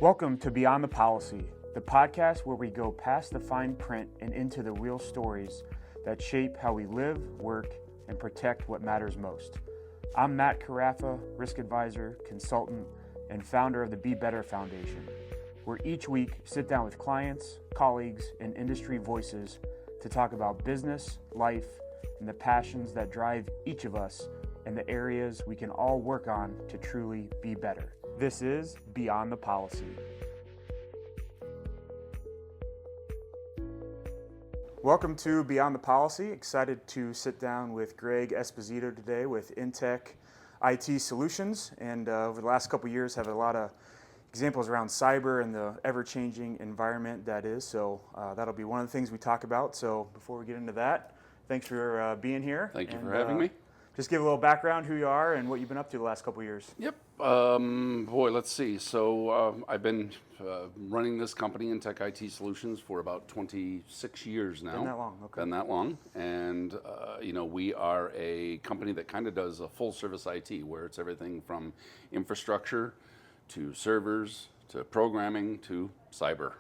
Welcome to Beyond the Policy, the podcast where we go past the fine print and into the real stories that shape how we live, work, and protect what matters most. I'm Matt Carafa, risk advisor, consultant, and founder of the Be Better Foundation, where each week sit down with clients, colleagues, and industry voices to talk about business, life, and the passions that drive each of us and the areas we can all work on to truly be better. This is Beyond the Policy. Welcome to Beyond the Policy. Excited to sit down with Greg Esposito today with Intech IT Solutions. And over the last couple of years have a lot of examples around cyber and the ever-changing environment that is. So that'll be one of the things we talk about. So before we get into that, thanks for being here. Thank you for having me. Just give a little background, who you are and what you've been up to the last couple of years. Yep. Boy, let's see. So I've been running this company, Intech IT Solutions, for about 26 years now. Been that long, okay. Been that long. And, we are a company that kind of does a full service IT, where it's everything from infrastructure to servers to programming to cyber,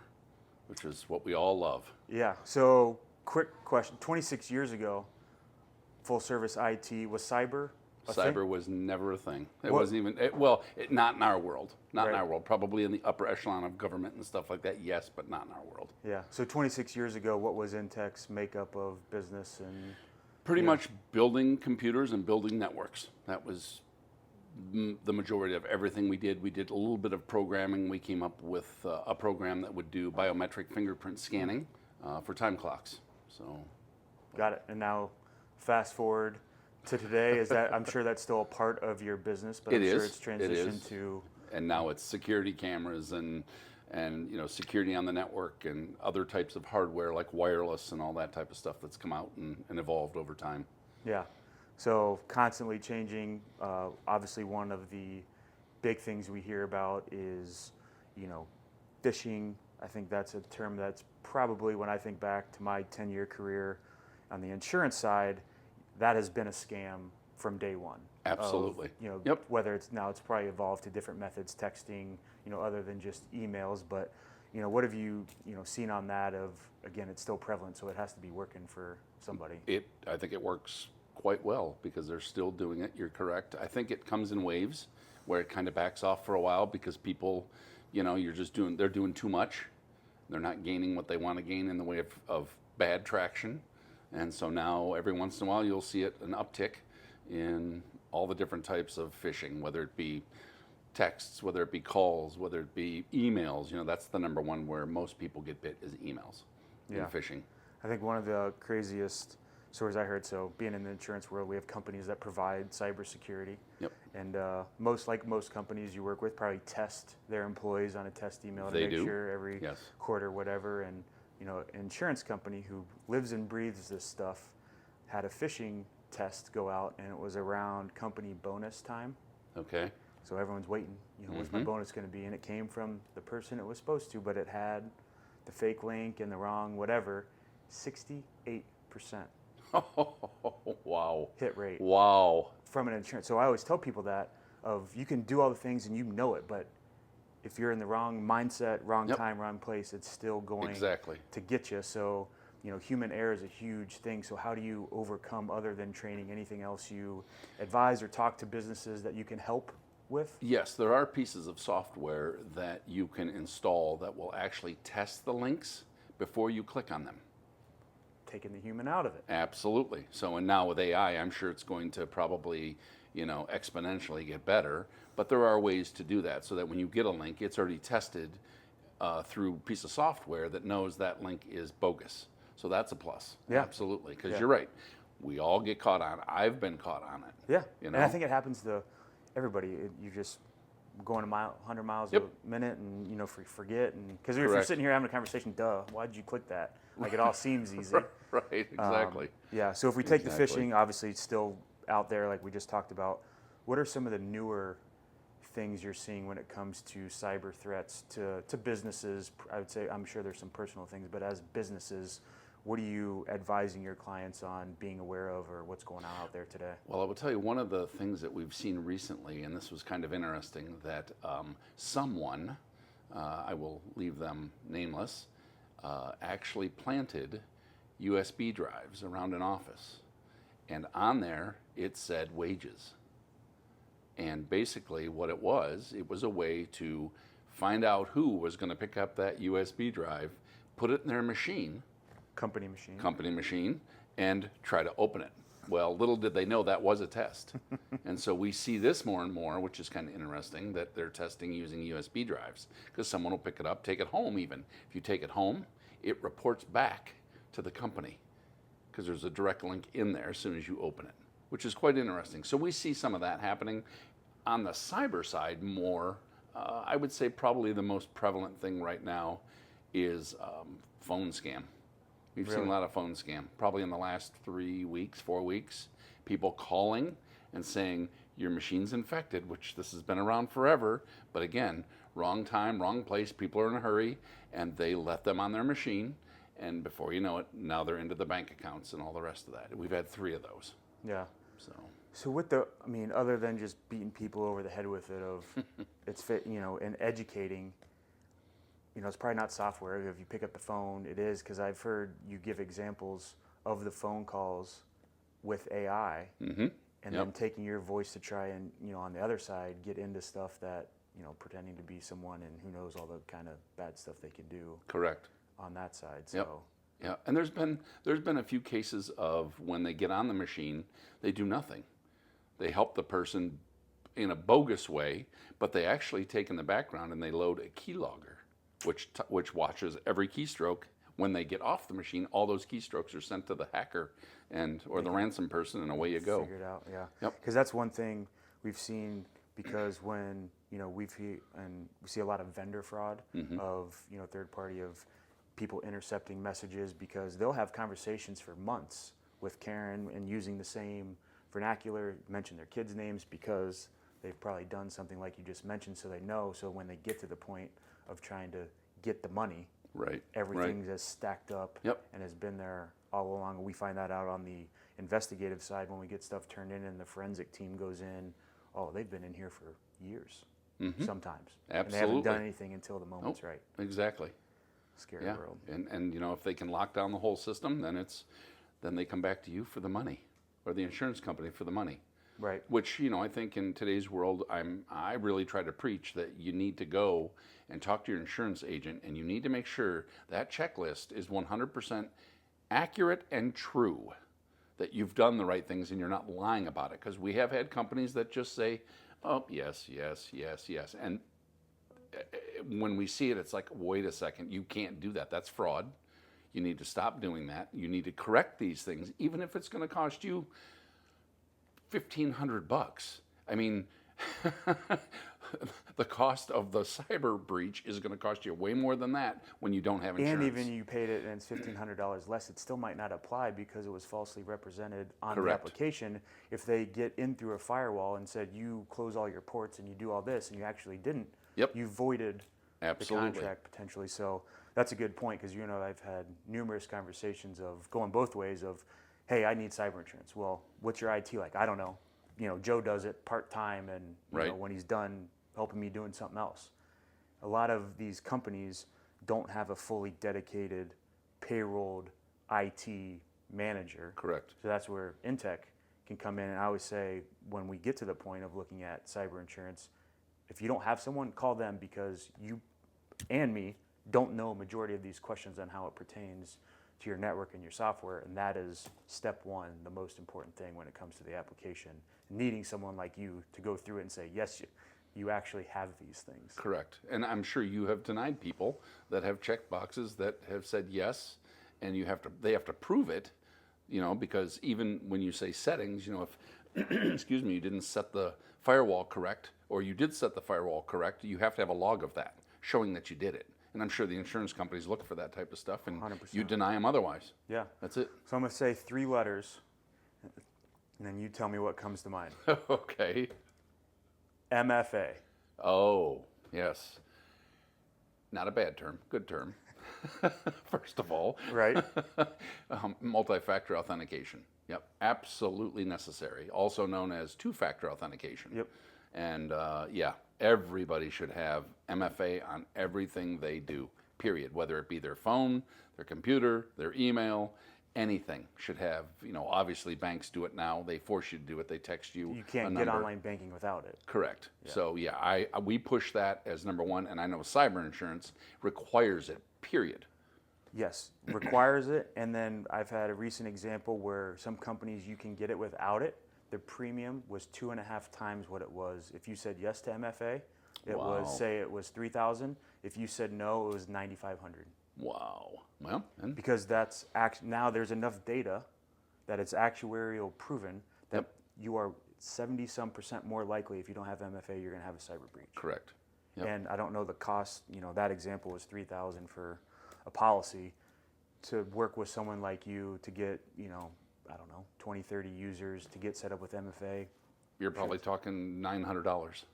which is what we all love. Yeah. So quick question, 26 years ago, full service IT, was cyber a Cyber thing? was never a thing. It What? wasn't even, not in our world. Not in Right. our world. Probably in the upper echelon of government and stuff like that, yes, but not in our world. Yeah. So 26 years ago, what was Intech's makeup of business and? Pretty much building computers and building networks. That was the majority of everything we did. We did a little bit of programming. We came up with a program that would do biometric fingerprint scanning for time clocks. So, Got it. And now, fast forward to today, is that, I'm sure that's still a part of your business, but I'm sure it's transitioned to. And now it's security cameras and security on the network and other types of hardware like wireless and all that type of stuff that's come out and evolved over time. Yeah. So constantly changing. Obviously, one of the big things we hear about is, phishing. I think that's a term that's probably, when I think back to my 10-year career on the insurance side, that has been a scam from day one. Absolutely. Yep. Whether it's probably evolved to different methods, texting, other than just emails. But, what have you, seen on that of, again, it's still prevalent, so it has to be working for somebody. I think it works quite well because they're still doing it. You're correct. I think it comes in waves where it kind of backs off for a while because people, they're doing too much. They're not gaining what they want to gain in the way of bad traction. And so now every once in a while you'll see an uptick in all the different types of phishing, whether it be texts, whether it be calls, whether it be emails. That's the number one where most people get bit is emails and phishing. I think one of the craziest stories I heard, so being in the insurance world, we have companies that provide cybersecurity. Yep. And most companies you work with probably test their employees on a test email to They make do. sure every quarter, whatever. And an insurance company who lives and breathes this stuff had a phishing test go out, and it was around company bonus time. Okay. So everyone's waiting, what's my bonus going to be? And it came from the person it was supposed to, but it had the fake link and the wrong whatever. 68% Wow. hit rate. Wow. From an insurance. So I always tell people that you can do all the things and it, but if you're in the wrong mindset, wrong time, wrong place, it's still going to get you. So, human error is a huge thing. So how do you overcome, other than training, anything else you advise or talk to businesses that you can help with? Yes, there are pieces of software that you can install that will actually test the links before you click on them. Taking the human out of it. Absolutely. So, and now with AI, I'm sure it's going to probably, exponentially get better. But there are ways to do that so that when you get a link, it's already tested through a piece of software that knows that link is bogus. So that's a plus. Yeah. Absolutely. Because you're right. We all get caught on it. I've been caught on it. Yeah. And I think it happens to everybody. You just going 100 miles a minute and, forget. And because if you're sitting here having a conversation, why did you click that? Like, it all seems easy. Right. Exactly. So if we take the phishing, obviously it's still out there like we just talked about. What are some of the newer things you're seeing when it comes to cyber threats to businesses? I would say, I'm sure there's some personal things, but as businesses, what are you advising your clients on being aware of, or what's going on out there today? Well, I will tell you one of the things that we've seen recently, and this was kind of interesting, that someone I will leave them nameless, actually planted USB drives around an office. And on there, it said wages. And basically what it was a way to find out who was going to pick up that USB drive, put it in their machine, company machine, and try to open it. Well, little did they know that was a test. And so we see this more and more, which is kind of interesting, that they're testing using USB drives, because someone will pick it up, take it home even. If you take it home, it reports back to the company, because there's a direct link in there as soon as you open it, which is quite interesting. So we see some of that happening. On the cyber side more, I would say probably the most prevalent thing right now is phone scam. We've seen a lot of phone scam, probably in the last 3 weeks, 4 weeks. People calling and saying, your machine's infected, which this has been around forever. But again, wrong time, wrong place, people are in a hurry, and they let them on their machine. And before you know it, now they're into the bank accounts and all the rest of that. We've had 3 of those. Yeah. So with other than just beating people over the head with it, and educating, it's probably not software. If you pick up the phone, it is, because I've heard you give examples of the phone calls with AI, and then taking your voice to try and, on the other side, get into stuff that, pretending to be someone, and who knows all the kind of bad stuff they can do. Correct. On that side. So. Yeah, and there's been a few cases of when they get on the machine, they do nothing. They help the person in a bogus way, but they actually take in the background and they load a keylogger, which watches every keystroke. When they get off the machine, all those keystrokes are sent to the hacker or the ransom person, and away you go. Figure it out, yeah. Yep. Because that's one thing we've seen. Because when we see a lot of vendor fraud of third party, of people intercepting messages, because they'll have conversations for months with Karen and using the same vernacular, mention their kids' names because they've probably done something like you just mentioned, so they know. So when they get to the point of trying to get the money, everything's as stacked up and has been there all along. We find that out on the investigative side when we get stuff turned in and the forensic team goes in. Oh, they've been in here for years, sometimes. Absolutely. And they haven't done anything until the moment's right. Exactly. Scary world. And if they can lock down the whole system, then they come back to you for the money, or the insurance company for the money. Right. Which, I think in today's world, I really try to preach that you need to go and talk to your insurance agent, and you need to make sure that checklist is 100% accurate and true, that you've done the right things and you're not lying about it. Because we have had companies that just say, oh, yes, yes, yes, yes. And when we see it, it's like, wait a second, you can't do that. That's fraud. You need to stop doing that. You need to correct these things, even if it's going to cost you $1,500. I mean, the cost of the cyber breach is going to cost you way more than that when you don't have insurance. And even you paid it and it's $1,500 less, it still might not apply because it was falsely represented on the application. If they get in through a firewall and said you close all your ports and you do all this and you actually didn't, you voided the contract potentially. So that's a good point, because I've had numerous conversations of going both ways of, hey, I need cyber insurance. Well, what's your IT like? I don't know. Joe does it part-time, and when he's done helping me doing something else. A lot of these companies don't have a fully dedicated, payrolled IT manager. Correct. So that's where Intech can come in. And I always say, when we get to the point of looking at cyber insurance, if you don't have someone, call them, because you and me don't know a majority of these questions on how it pertains to your network and your software, and that is step one, the most important thing when it comes to the application. Needing someone like you to go through it and say, yes, you actually have these things. Correct. And I'm sure you have denied people that have checked boxes that have said yes, and they have to prove it, because even when you say settings, if excuse me, you didn't set the firewall correct, or you did set the firewall correct, you have to have a log of that showing that you did it. And I'm sure the insurance companies look for that type of stuff, and 100%. You deny them otherwise. Yeah. That's it. So I'm going to say 3 letters, and then you tell me what comes to mind. Okay. MFA. Oh, yes. Not a bad term. Good term. First of all. Right. Multi-factor authentication. Yep. Absolutely necessary. Also known as 2-factor authentication. Yep. And Everybody should have MFA on everything they do, period. Whether it be their phone, their computer, their email, anything should have, obviously banks do it now. They force you to do it. They text you You can't get online banking without it. Correct. Yeah. So we push that as number one, and I know cyber insurance requires it, period. Yes, requires it. And then I've had a recent example where some companies you can get it without it. The premium was 2.5 times what it was if you said yes to MFA. It was, say it was $3,000. If you said no, it was $9,500. Wow. Well, and because that's now there's enough data that it's actuarial proven that you are 70% more likely if you don't have MFA, you're going to have a cyber breach. Correct. Yep. And I don't know the cost. That example was $3,000 for a policy. To work with someone like you to get, I don't know, 20, 30 users to get set up with MFA. You're probably talking $900.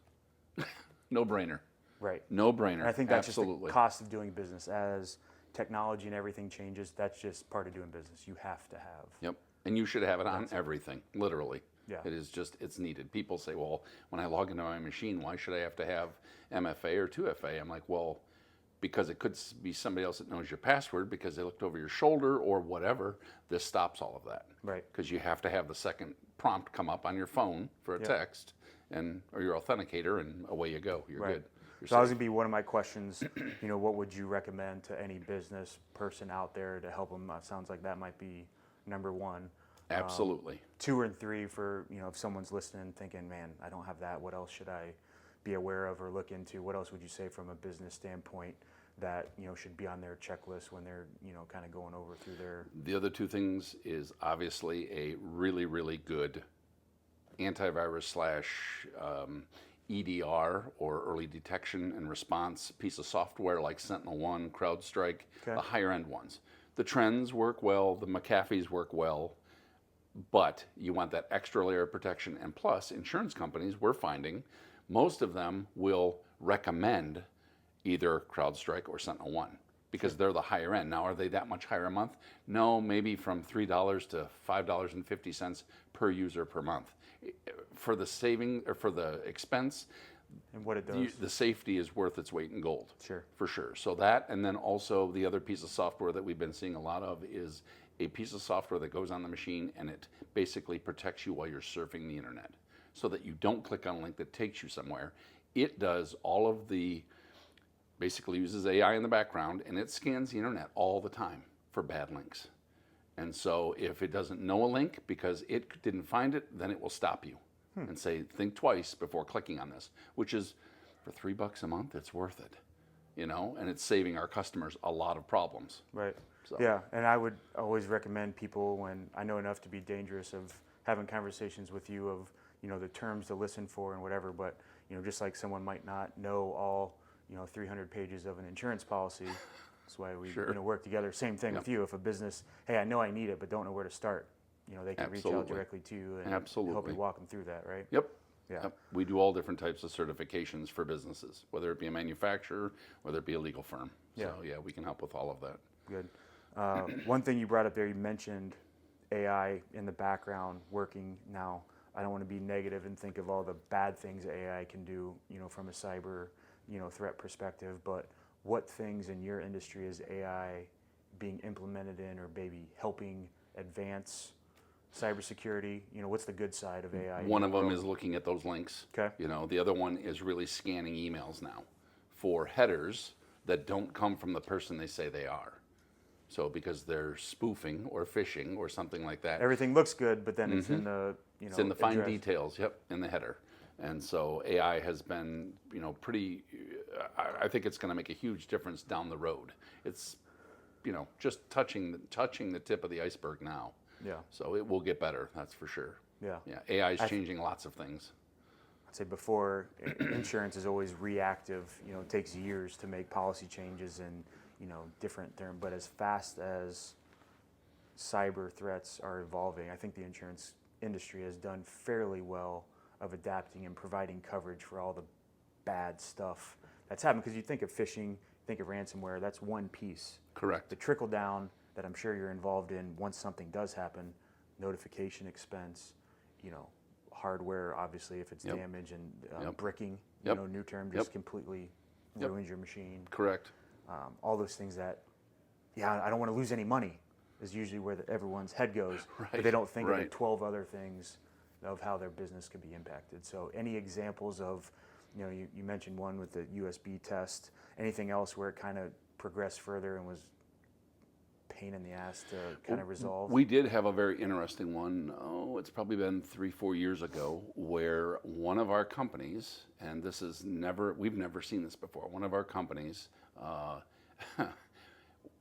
No brainer. Right. No brainer. And I think that's Absolutely. just the cost of doing business. As technology and everything changes, that's just part of doing business. You have to have. Yep. And you should have it on everything, literally. Yeah. It is just, it's needed. People say, well, when I log into my machine, why should I have to have MFA or 2FA? I'm like, well, because it could be somebody else that knows your password because they looked over your shoulder or whatever. This stops all of that. Right. Because you have to have the second prompt come up on your phone for a text or your authenticator, and away you go. You're good. So that was going to be one of my questions. What would you recommend to any business person out there to help them? Sounds like that might be number one. Absolutely. 2 and 3 for, if someone's listening thinking, man, I don't have that. What else should I be aware of or look into? What else would you say from a business standpoint that, should be on their checklist when they're, kind of going over through their... The other 2 things is obviously a really, really good antivirus / EDR or early detection and response piece of software like SentinelOne, CrowdStrike, the higher end ones. The trends work well, the McAfee's work well, but you want that extra layer of protection. And plus, insurance companies, we're finding, most of them will recommend either CrowdStrike or SentinelOne because they're the higher end. Now, are they that much higher a month? No, maybe from $3 to $5.50 per user per month. For the saving or for the expense, and what it does, the safety is worth its weight in gold. Sure. For sure. So that, and then also the other piece of software that we've been seeing a lot of is a piece of software that goes on the machine and it basically protects you while you're surfing the internet so that you don't click on a link that takes you somewhere. It does all of the, basically uses AI in the background and it scans the internet all the time for bad links. And so if it doesn't know a link because it didn't find it, then it will stop you and say, think twice before clicking on this, which is for $3 a month, it's worth it, and it's saving our customers a lot of problems. Right. So. Yeah, and I would always recommend people, when I know enough to be dangerous, of having conversations with you of, the terms to listen for and whatever, but, just like someone might not know all, 300 pages of an insurance policy. That's why we work together. Same thing with you. If a business, hey, I know I need it, but don't know where to start, they can reach out directly to you and help you walk them through that, right? Yep. Yeah. Yep. We do all different types of certifications for businesses, whether it be a manufacturer, whether it be a legal firm. So we can help with all of that. Good. One thing you brought up there, you mentioned AI in the background working now. I don't want to be negative and think of all the bad things AI can do, from a cyber, threat perspective, but what things in your industry is AI being implemented in or maybe helping advance cybersecurity? What's the good side of AI? One of them is looking at those links. Okay. The other one is really scanning emails now for headers that don't come from the person they say they are. So because they're spoofing or phishing or something like that. Everything looks good, but then it's in the, it's in the fine details, in the header. And so AI has been, pretty, I think it's going to make a huge difference down the road. It's, just touching the tip of the iceberg now. Yeah. So it will get better, that's for sure. Yeah. Yeah. AI is changing lots of things. I'd say before, insurance is always reactive. It takes years to make policy changes and, different terms. But as fast as cyber threats are evolving, I think the insurance industry has done fairly well of adapting and providing coverage for all the bad stuff that's happened. Because you think of phishing, think of ransomware, that's one piece. Correct. The trickle down that I'm sure you're involved in once something does happen, notification expense, hardware, obviously, if it's Yep. damaged, and Yep. bricking, Yep. new term, just Yep. completely Yep. ruins your machine. Correct. All those things that, I don't want to lose any money is usually where everyone's head goes. But Right, they don't think of the right. 12 other things of how their business could be impacted. So any examples of, you mentioned one with the USB test, anything else where it kind of progressed further and was pain in the ass to kind of resolve? We did have a very interesting one. Oh, it's probably been 3-4 years ago, where one of our companies, and this is we've never seen this before. One of our companies,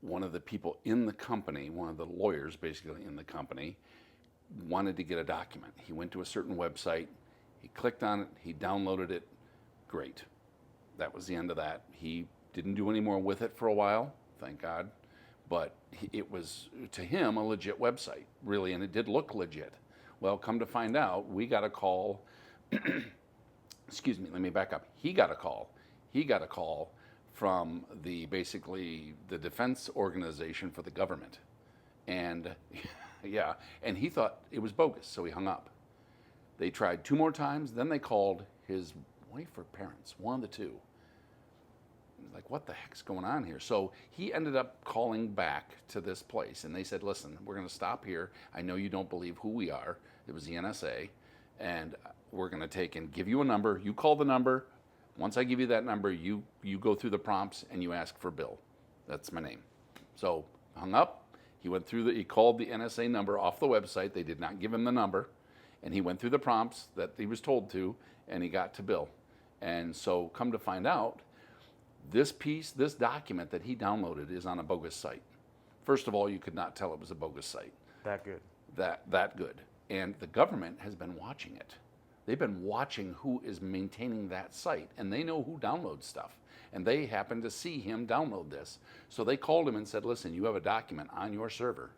one of the people in the company, one of the lawyers basically in the company, wanted to get a document. He went to a certain website, he clicked on it, he downloaded it. Great. That was the end of that. He didn't do any more with it for a while, thank God. But it was, to him, a legit website, really, and it did look legit. Well, come to find out, we got a call. Excuse me, let me back up. He got a call from basically the defense organization for the government. And yeah, and he thought it was bogus, so he hung up. They tried 2 more times, then they called his wife or parents, one of the two. Like, what the heck's going on here? So he ended up calling back to this place, and they said, listen, we're going to stop here. I know you don't believe who we are. It was the NSA, and we're going to take and give you a number. You call the number. Once I give you that number, you go through the prompts and you ask for Bill. That's my name. So hung up. He called the NSA number off the website. They did not give him the number, and he went through the prompts that he was told to, and he got to Bill. And so come to find out, this document that he downloaded is on a bogus site. First of all, you could not tell it was a bogus site. That good. That good. And the government has been watching it. They've been watching who is maintaining that site, and they know who downloads stuff. And they happened to see him download this. So they called him and said, listen, you have a document on your server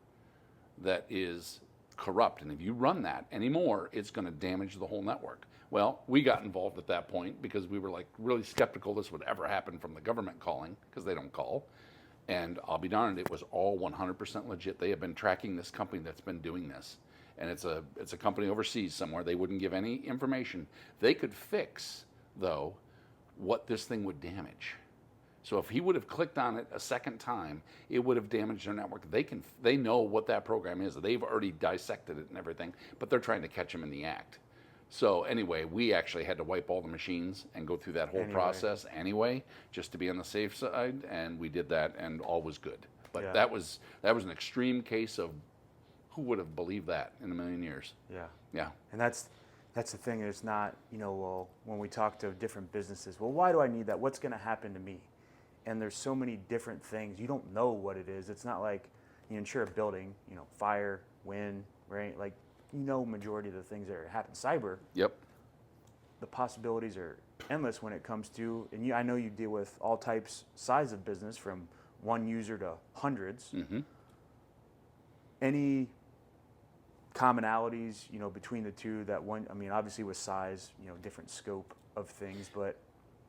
that is corrupt, and if you run that anymore, it's going to damage the whole network. Well, we got involved at that point because we were like really skeptical this would ever happen from the government calling, because they don't call. And I'll be darned, it was all 100% legit. They have been tracking this company that's been doing this. And it's a company overseas somewhere. They wouldn't give any information. They could fix, though, what this thing would damage. So if he would have clicked on it a second time, it would have damaged their network. They know what that program is. They've already dissected it and everything, but they're trying to catch him in the act. So anyway, we actually had to wipe all the machines and go through that whole process anyway, just to be on the safe side, and we did that, and all was good. But that was an extreme case of who would have believed that in a million years. Yeah. And that's the thing. It's not, well, when we talk to different businesses, well, why do I need that? What's going to happen to me? And there's so many different things. You don't know what it is. It's not like you insure a building, fire, wind, rain, like, majority of the things that happen. Cyber, Yep. the possibilities are endless when it comes to, and I know you deal with all types, size of business, from one user to hundreds. Mm-hmm. Any commonalities, between the two? That one, obviously with size, different scope of things, but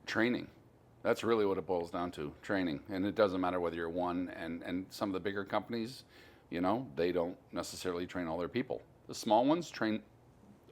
Training. That's really what it boils down to, training. And it doesn't matter whether you're one, and some of the bigger companies, they don't necessarily train all their people. The small ones train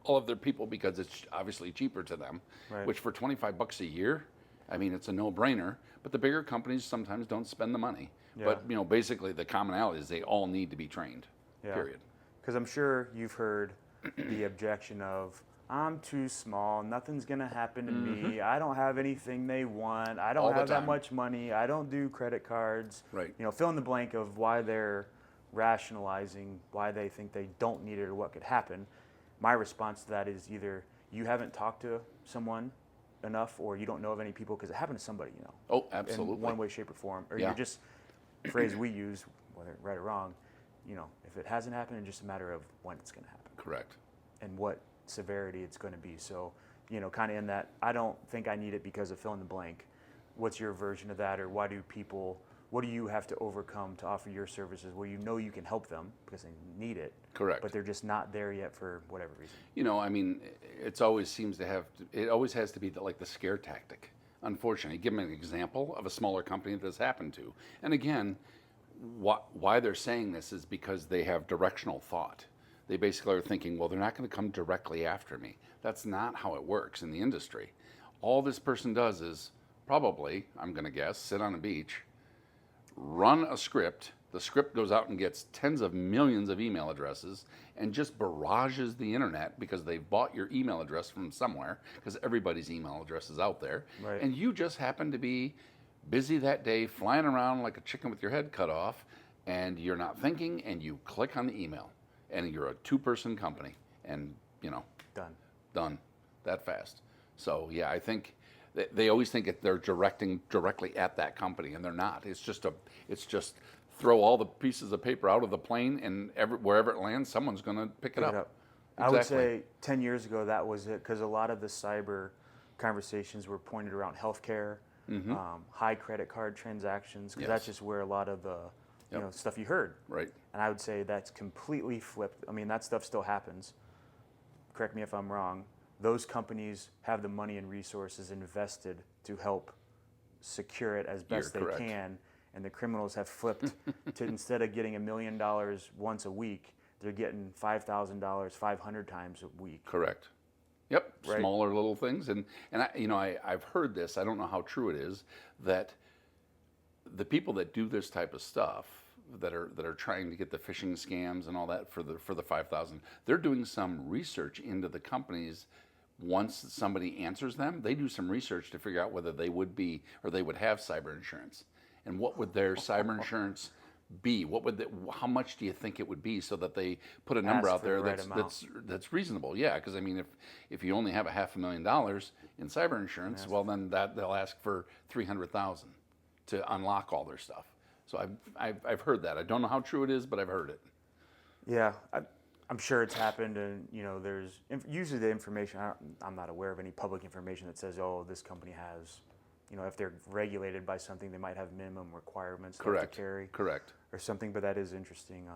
all of their people because it's obviously cheaper to them, right, which for $25 a year, it's a no-brainer. But the bigger companies sometimes don't spend the money. Yeah. But, basically the commonality is they all need to be trained, period. Because I'm sure you've heard the objection of, I'm too small, nothing's going to happen to me, I don't have anything they want, I don't have that much money, I don't do credit cards. Right. Fill in the blank of why they're rationalizing why they think they don't need it or what could happen. My response to that is either you haven't talked to someone enough, or you don't know of any people, because it happened to somebody, Oh, absolutely. in one way, shape, or form. Or you're just, phrase we use, whether right or wrong, if it hasn't happened, it's just a matter of when it's going to happen. Correct. And what severity it's going to be. So, kind of in that, I don't think I need it because of fill in the blank. What's your version of that? Or what do you have to overcome to offer your services where you can help them because they need it? Correct. But they're just not there yet for whatever reason. It always has to be like the scare tactic. Unfortunately, give them an example of a smaller company that this happened to. And again, why they're saying this is because they have directional thought. They basically are thinking, well, they're not going to come directly after me. That's not how it works in the industry. All this person does is probably, I'm going to guess, sit on a beach, run a script. The script goes out and gets tens of millions of email addresses and just barrages the internet because they've bought your email address from somewhere, because everybody's email address is out there. Right. And you just happen to be busy that day, flying around like a chicken with your head cut off, and you're not thinking, and you click on the email, and you're a 2-person company, and done that fast. So yeah, I think they always think they're directing directly at that company, and they're not. It's just throw all the pieces of paper out of the plane, and wherever it lands, someone's going to pick it up. Exactly. I would say 10 years ago that was it, because a lot of the cyber conversations were pointed around healthcare, high credit card transactions, because that's just where a lot of the stuff you heard. Right. And I would say that's completely flipped. I mean, that stuff still happens. Correct me if I'm wrong. Those companies have the money and resources invested to help secure it as best they can, and the criminals have flipped to, instead of getting $1 million once a week, they're getting $5,000 500 times a week. Correct. Yep. Right? Smaller little things, and I've heard this. I don't know how true it is, that the people that do this type of stuff, that are trying to get the phishing scams and all that for the 5,000, they're doing some research into the companies. Once somebody answers them, they do some research to figure out whether they would be, or they would have cyber insurance, and what would their cyber insurance be? How much do you think it would be, so that they put a number out there that's reasonable? Yeah, because I mean, if you only have $500,000 in cyber insurance, well, then they'll ask for 300,000 to unlock all their stuff. So I've heard that. I don't know how true it is, but I've heard it. Yeah, I'm sure it's happened, and there's usually the information. I'm not aware of any public information that says, oh, this company has, if they're regulated by something, they might have minimum requirements they have to carry. Correct. Or something. But that is interesting.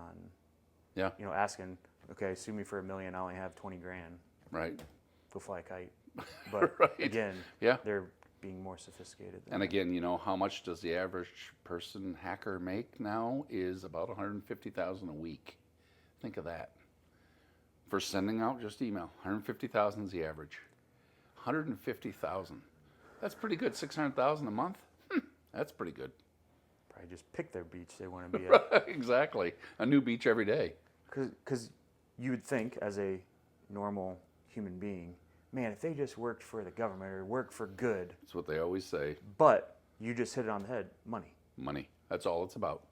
Asking, okay, sue me for $1 million. I only have 20 grand. Right. Go fly a kite. But right. Again, they're being more sophisticated. And again, how much does the average person hacker make now? Is about $150,000 a week. Think of that. For sending out just email, $150,000 is the average. $150,000. That's pretty good. $600,000 a month. That's pretty good. Probably just pick their beach they want to be at. Exactly. A new beach every day. Because you would think, as a normal human being, man, if they just worked for the government or worked for good. That's what they always say. But you just hit it on the head. Money. Money. That's all it's about.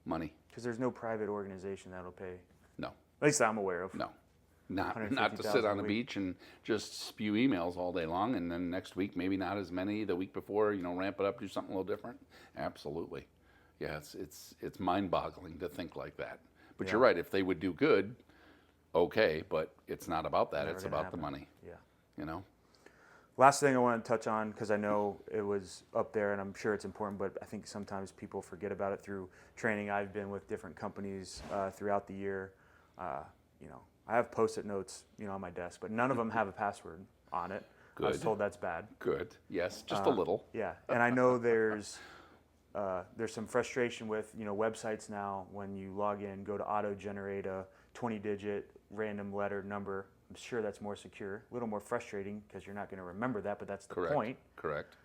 Money. Because there's no private organization that'll pay. No. At least I'm aware of. No. Not to sit on a beach and just spew emails all day long, and then next week maybe not as many, the week before, ramp it up, do something a little different. Absolutely. Yeah, it's mind-boggling to think like that. But you're right, if they would do good, okay, but it's not about that. It's about the money. Yeah. Last thing I want to touch on, because I know it was up there and I'm sure it's important, but I think sometimes people forget about it through training. I've been with different companies throughout the year. I have Post-it notes, on my desk, but none of them have a password on it. Good. I was told that's bad. Good. Yes, just a little. Yeah, and I know there's some frustration with websites now. When you log in, go to auto-generate a 20-digit random letter number. I'm sure that's more secure. A little more frustrating because you're not going to remember that, but that's the point. Correct.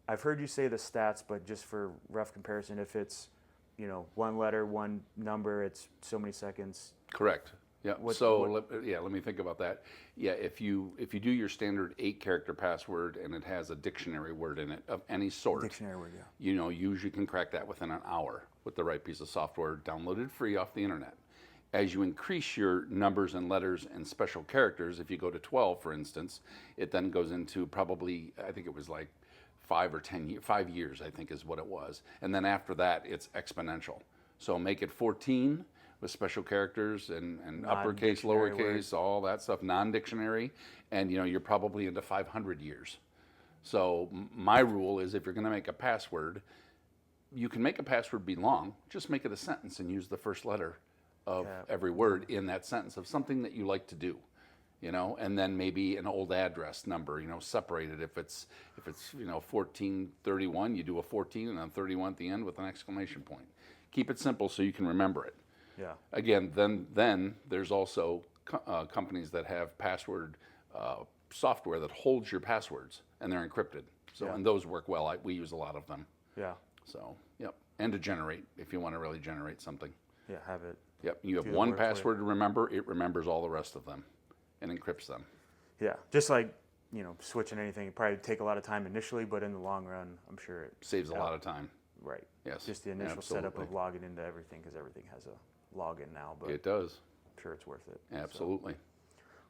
I've heard you say the stats, but just for rough comparison, if it's one letter, one number, it's so many seconds. Correct. Yeah. Let me think about that. Yeah, if you do your standard 8-character password and it has a dictionary word in it of any sort, dictionary word, yeah. Usually can crack that within an hour with the right piece of software downloaded free off the internet. As you increase your numbers and letters and special characters, if you go to 12, for instance, it then goes into probably, I think it was like 5 years, I think is what it was. And then after that, it's exponential. So make it 14 with special characters and uppercase, lowercase, all that stuff, non-dictionary, and you're probably into 500 years. So my rule is, if you're going to make a password, you can make a password be long, just make it a sentence and use the first letter of every word in that sentence of something that you like to do, and then maybe an old address number, separated. If it's 1431, you do a 14 and then 31 at the end with an exclamation point. Keep it simple so you can remember it. Yeah. Again, then there's also companies that have password software that holds your passwords, and they're encrypted. So, Yeah. and those work well. We use a lot of them. Yeah. So, yep. And to generate, if you want to really generate something. Yeah, have it. Yep. You have do the one work for you. password to remember. It remembers all the rest of them and encrypts them. Yeah, just like, switching anything, it probably take a lot of time initially, but in the long run, I'm sure it Saves a lot of time. Right. Yes. Just the initial setup absolutely. of logging into everything, because everything has a login now, but It does. I'm sure it's worth it. So, Absolutely.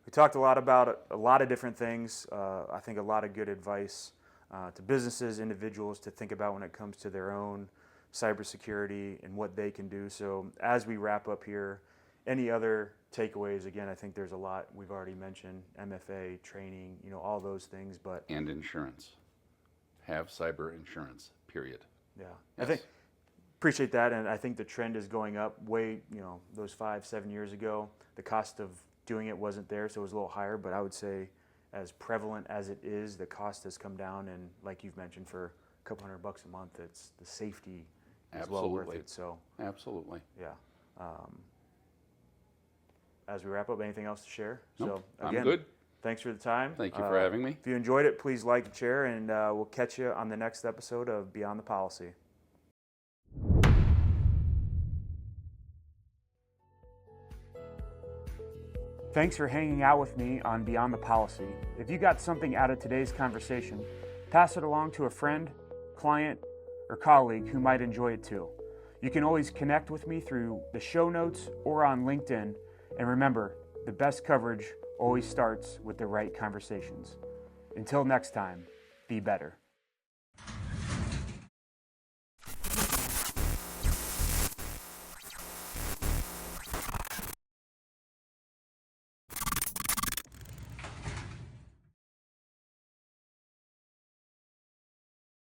we talked a lot about a lot of different things. I think a lot of good advice to businesses, individuals to think about when it comes to their own cybersecurity and what they can do. So as we wrap up here, any other takeaways? Again, I think there's a lot we've already mentioned, MFA, training, all those things, but And insurance. Have cyber insurance, period. yeah, Yes. I think appreciate that, and I think the trend is going up. Way, those 5-7 years ago, the cost of doing it wasn't there, so it was a little higher. But I would say, as prevalent as it is, the cost has come down, and like you've mentioned, for a couple $100 a month, it's the safety is well worth Absolutely. it. So Absolutely. yeah. As we wrap up, anything else to share? Nope, So again, I'm good. thanks for the time. Thank you for having me. If you enjoyed it, please like and share, and we'll catch you on the next episode of Beyond the Policy. Thanks for hanging out with me on Beyond the Policy. If you got something out of today's conversation, pass it along to a friend, client, or colleague who might enjoy it too. You can always connect with me through the show notes or on LinkedIn. And remember, the best coverage always starts with the right conversations. Until next time, be better.